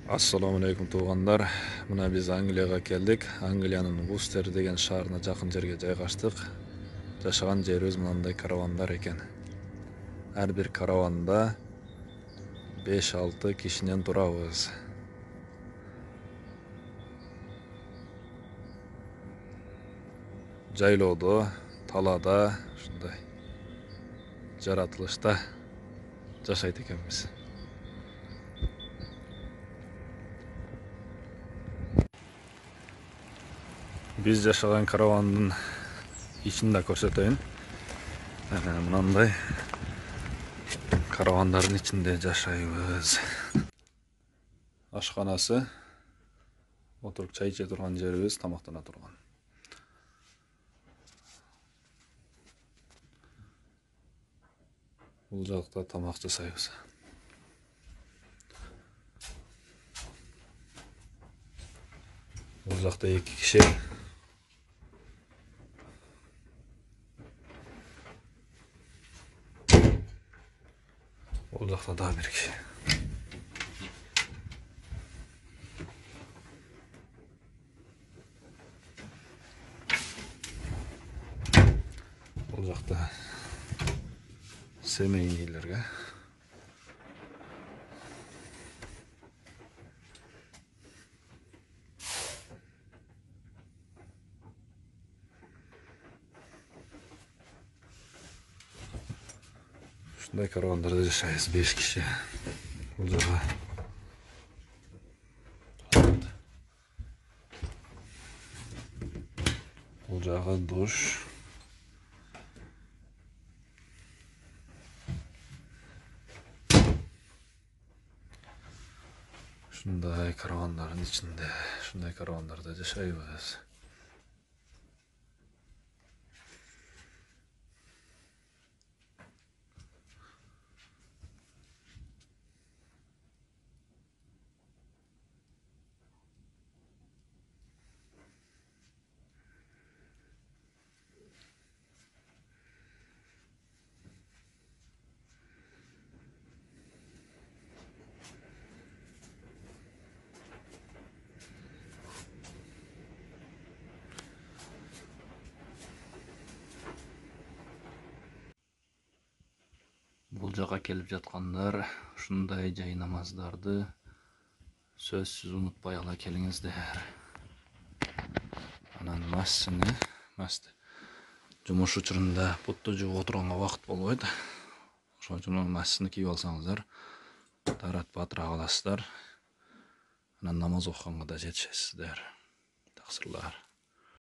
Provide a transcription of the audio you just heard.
Assalamu alaikum tuğanlar. Muna biz Angliyaga keldik. Angliyanın Worcester деген шаарына жақын жерге жайгаштык. Жашаган жерибиз мындай каравандар экен. Ар бир караванда 5-6 кишинен турабыз. Жайлоодо, талада, ушундай жаратылышта жашайт экенбиз. Biz жашаган каравандын ичин да көрсөтөйүн. Мындай каравандардын ичинде жашайбыз. Ашканасы, отуруп чай иче турган жерибиз, тамактана турган. Бул жакта тамак жасайбыз. Бул жакта 2 киши. Бул жакта да 1 киши. Бул жакта семейнийлерге. Ушундай каравандарда жашайбыз 5 киши. Бул жака бул жагы душ. Ушундай каравандардын ичинде, ушундай каравандарда жашайбыз. Бул жака келип жаткандар ушундай жай намаздарды сөзсүз унутпай ала келиңиздер. Анан масты жумуш учурунда бутты жууп отурганга убакыт болбойт. Ошон үчүн массыны кийип алсаңыздар, таратпа каласыздар. Анан намаз окуганга да жетишесиздер. Таксырлар.